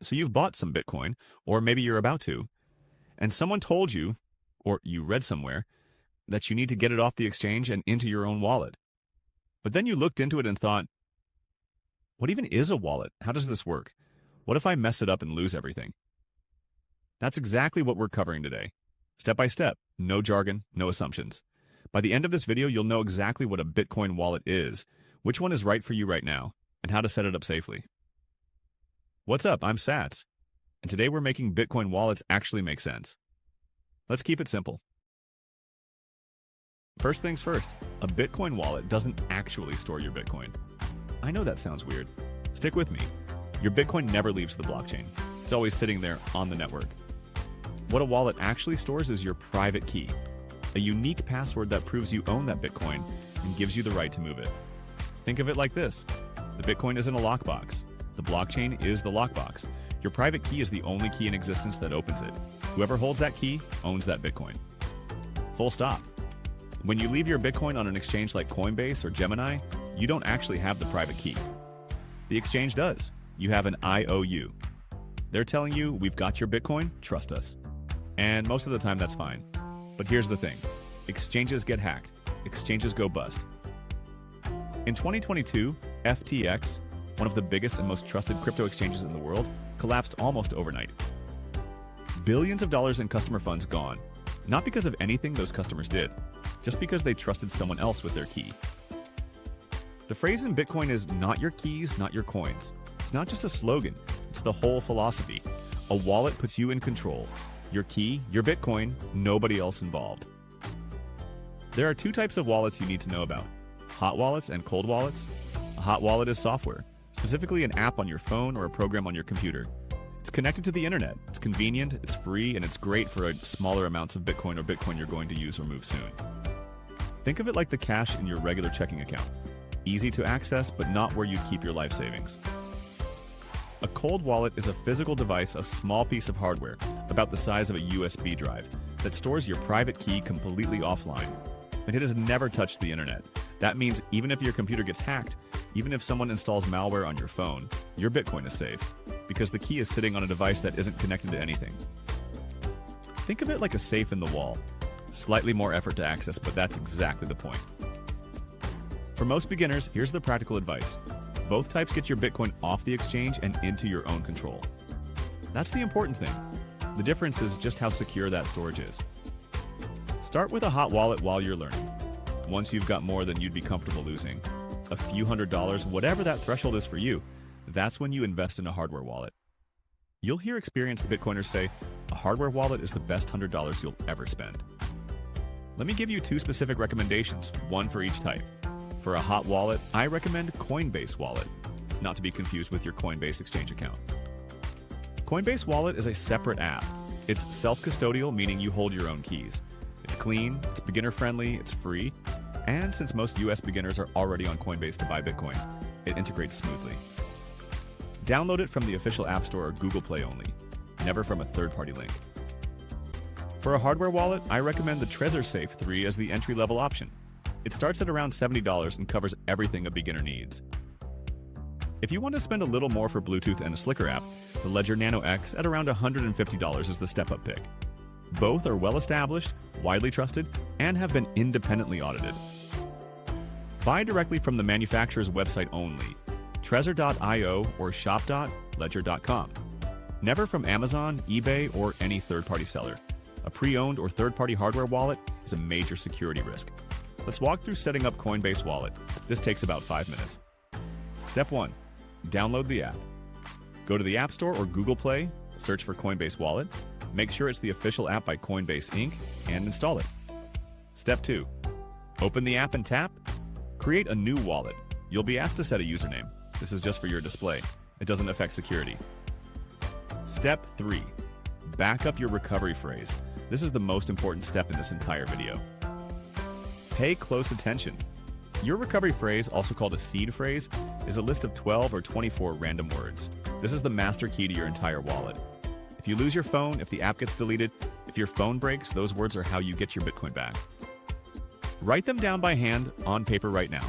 So you've bought some Bitcoin, or maybe you're about to, and someone told you, or you read somewhere, that you need to get it off the exchange and into your own wallet. But then you looked into it and thought, what even is a wallet? How does this work? What if I mess it up and lose everything? That's exactly what we're covering today. Step by step, no jargon, no assumptions. By the end of this video, you'll know exactly what a Bitcoin wallet is, which one is right for you right now, and how to set it up safely. What's up? I'm Sats, and today we're making Bitcoin wallets actually make sense. Let's keep it simple. First things first, a Bitcoin wallet doesn't actually store your Bitcoin. I know that sounds weird. Stick with me. Your Bitcoin never leaves the blockchain. It's always sitting there on the network. What a wallet actually stores is your private key, a unique password that proves you own that Bitcoin and gives you the right to move it. Think of it like this. The Bitcoin isn't a lockbox. The blockchain is the lockbox. Your private key is the only key in existence that opens it. Whoever holds that key owns that Bitcoin. Full stop. When you leave your Bitcoin on an exchange like Coinbase or Gemini, you don't actually have the private key. The exchange does. You have an IOU. They're telling you, we've got your Bitcoin, trust us. And most of the time that's fine. But here's the thing. Exchanges get hacked. Exchanges go bust. In 2022, FTX, one of the biggest and most trusted crypto exchanges in the world, collapsed almost overnight. Billions of dollars in customer funds gone. Not because of anything those customers did, just because they trusted someone else with their key. The phrase in Bitcoin is not your keys, not your coins. It's not just a slogan, it's the whole philosophy. A wallet puts you in control. Your key, your Bitcoin, nobody else involved. There are two types of wallets you need to know about: hot wallets and cold wallets. A hot wallet is software, specifically an app on your phone or a program on your computer. It's connected to the internet, it's convenient, it's free, and it's great for smaller amounts of Bitcoin or Bitcoin you're going to use or move soon. Think of it like the cash in your regular checking account. Easy to access, but not where you'd keep your life savings. A cold wallet is a physical device, a small piece of hardware, about the size of a USB drive, that stores your private key completely offline. And it has never touched the internet. That means even if your computer gets hacked, even if someone installs malware on your phone, your Bitcoin is safe, because the key is sitting on a device that isn't connected to anything. Think of it like a safe in the wall. Slightly more effort to access, but that's exactly the point. For most beginners, here's the practical advice. Both types get your Bitcoin off the exchange and into your own control. That's the important thing. The difference is just how secure that storage is. Start with a hot wallet while you're learning. Once you've got more than you'd be comfortable losing, a few $100s, whatever that threshold is for you, that's when you invest in a hardware wallet. You'll hear experienced Bitcoiners say, a hardware wallet is the best $100 you'll ever spend. Let me give you two specific recommendations, one for each type. For a hot wallet, I recommend Coinbase Wallet, not to be confused with your Coinbase exchange account. Coinbase Wallet is a separate app. It's self-custodial, meaning you hold your own keys. It's clean, it's beginner-friendly, it's free, and since most US beginners are already on Coinbase to buy Bitcoin, it integrates smoothly. Download it from the official App Store or Google Play only, never from a third-party link. For a hardware wallet, I recommend the Trezor Safe 3 as the entry-level option. It starts at around $70 and covers everything a beginner needs. If you want to spend a little more for Bluetooth and a slicker app, the Ledger Nano X at around $150 is the step-up pick. Both are well-established, widely trusted, and have been independently audited. Buy directly from the manufacturer's website only, trezor.io or shop.ledger.com. Never from Amazon, eBay, or any third-party seller. A pre-owned or third-party hardware wallet is a major security risk. Let's walk through setting up Coinbase Wallet. This takes about 5 minutes. Step 1. Download the app. Go to the App Store or Google Play, search for Coinbase Wallet, make sure it's the official app by Coinbase Inc., and install it. Step 2. Open the app and tap. Create a new wallet. You'll be asked to set a username. This is just for your display. It doesn't affect security. Step 3. Back up your recovery phrase. This is the most important step in this entire video. Pay close attention. Your recovery phrase, also called a seed phrase, is a list of 12 or 24 random words. This is the master key to your entire wallet. If you lose your phone, if the app gets deleted, if your phone breaks, those words are how you get your Bitcoin back. Write them down by hand on paper right now,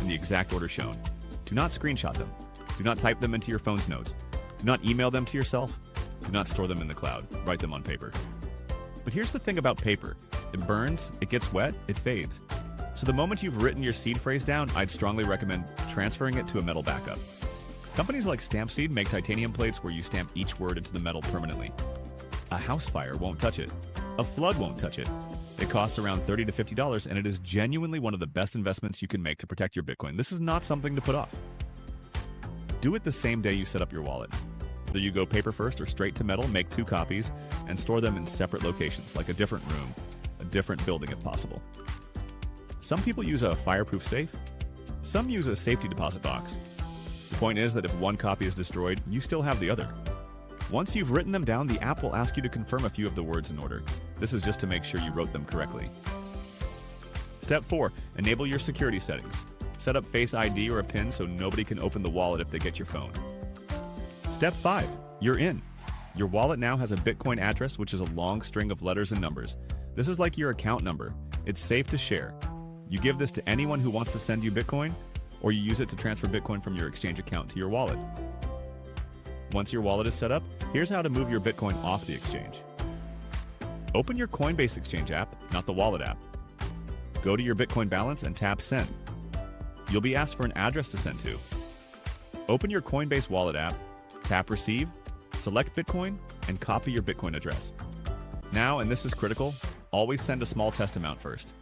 in the exact order shown. Do not screenshot them. Do not type them into your phone's notes. Do not email them to yourself. Do not store them in the cloud. Write them on paper. But here's the thing about paper. It burns, it gets wet, it fades. So the moment you've written your seed phrase down, I'd strongly recommend transferring it to a metal backup. Companies like Stampseed make titanium plates where you stamp each word into the metal permanently. A house fire won't touch it. A flood won't touch it. It costs around $30 to $50, and it is genuinely one of the best investments you can make to protect your Bitcoin. This is not something to put off. Do it the same day you set up your wallet. Whether you go paper first or straight to metal, make 2 copies and store them in separate locations, like a different room, a different building if possible. Some people use a fireproof safe. Some use a safety deposit box. The point is that if one copy is destroyed, you still have the other. Once you've written them down, the app will ask you to confirm a few of the words in order. This is just to make sure you wrote them correctly. Step 4. Enable your security settings. Set up Face ID or a PIN so nobody can open the wallet if they get your phone. Step 5. You're in. Your wallet now has a Bitcoin address, which is a long string of letters and numbers. This is like your account number. It's safe to share. You give this to anyone who wants to send you Bitcoin, or you use it to transfer Bitcoin from your exchange account to your wallet. Once your wallet is set up, here's how to move your Bitcoin off the exchange. Open your Coinbase exchange app, not the wallet app. Go to your Bitcoin balance and tap Send. You'll be asked for an address to send to. Open your Coinbase Wallet app, tap Receive, select Bitcoin, and copy your Bitcoin address. Now, and this is critical, always send a small test amount first.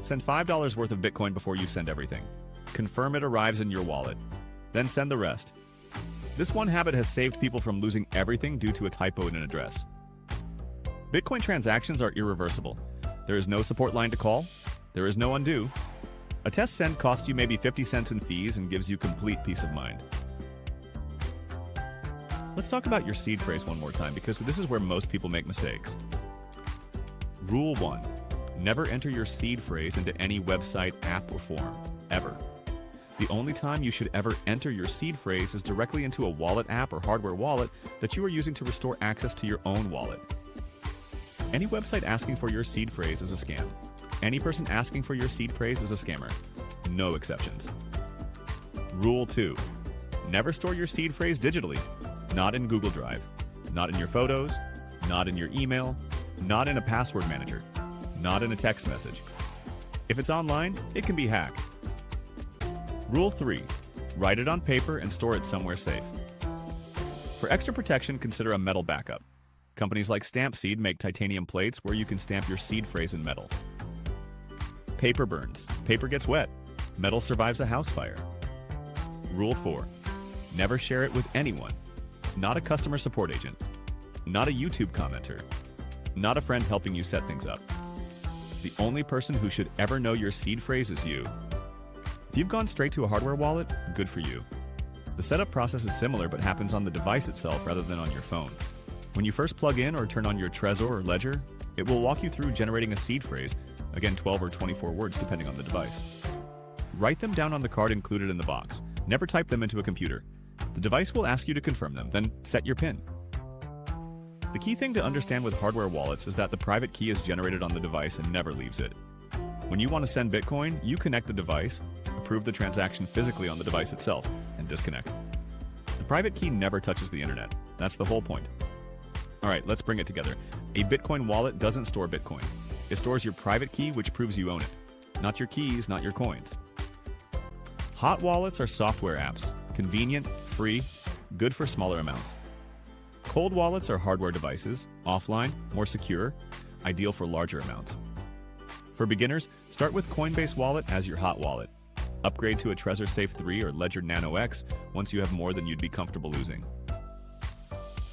Send $5 worth of Bitcoin before you send everything. Confirm it arrives in your wallet. Then send the rest. This one habit has saved people from losing everything due to a typo in an address. Bitcoin transactions are irreversible. There is no support line to call. There is no undo. A test send costs you maybe 50 cents in fees and gives you complete peace of mind. Let's talk about your seed phrase one more time because this is where most people make mistakes. Rule 1. Never enter your seed phrase into any website, app, or form, ever. The only time you should ever enter your seed phrase is directly into a wallet app or hardware wallet that you are using to restore access to your own wallet. Any website asking for your seed phrase is a scam. Any person asking for your seed phrase is a scammer. No exceptions. Rule 2. Never store your seed phrase digitally. Not in Google Drive. Not in your photos. Not in your email. Not in a password manager. Not in a text message. If it's online, it can be hacked. Rule 3. Write it on paper and store it somewhere safe. For extra protection, consider a metal backup. Companies like Stampseed make titanium plates where you can stamp your seed phrase in metal. Paper burns. Paper gets wet. Metal survives a house fire. Rule 4. Never share it with anyone. Not a customer support agent. Not a YouTube commenter. Not a friend helping you set things up. The only person who should ever know your seed phrase is you. If you've gone straight to a hardware wallet, good for you. The setup process is similar but happens on the device itself rather than on your phone. When you first plug in or turn on your Trezor or Ledger, it will walk you through generating a seed phrase, again 12 or 24 words depending on the device. Write them down on the card included in the box. Never type them into a computer. The device will ask you to confirm them, then set your PIN. The key thing to understand with hardware wallets is that the private key is generated on the device and never leaves it. When you want to send Bitcoin, you connect the device, approve the transaction physically on the device itself, and disconnect. The private key never touches the internet. That's the whole point. Alright, let's bring it together. A Bitcoin wallet doesn't store Bitcoin. It stores your private key, which proves you own it. Not your keys, not your coins. Hot wallets are software apps. Convenient, free, good for smaller amounts. Cold wallets are hardware devices, offline, more secure, ideal for larger amounts. For beginners, start with Coinbase Wallet as your hot wallet. Upgrade to a Trezor Safe 3 or Ledger Nano X once you have more than you'd be comfortable losing.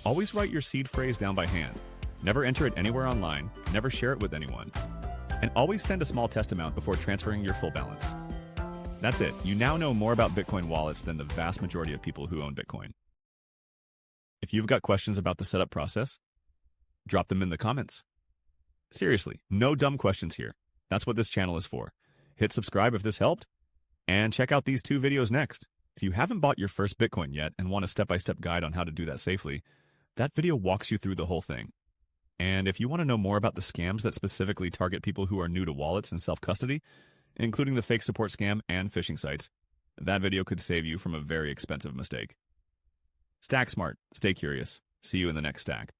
Always write your seed phrase down by hand. Never enter it anywhere online, never share it with anyone. And always send a small test amount before transferring your full balance. That's it. You now know more about Bitcoin wallets than the vast majority of people who own Bitcoin. If you've got questions about the setup process, drop them in the comments. Seriously, no dumb questions here. That's what this channel is for. Hit subscribe if this helped, and check out these 2 videos next. If you haven't bought your first Bitcoin yet and want a step-by-step guide on how to do that safely, that video walks you through the whole thing. And if you want to know more about the scams that specifically target people who are new to wallets and self-custody, including the fake support scam and phishing sites, that video could save you from a very expensive mistake. Stack smart, stay curious. See you in the next stack.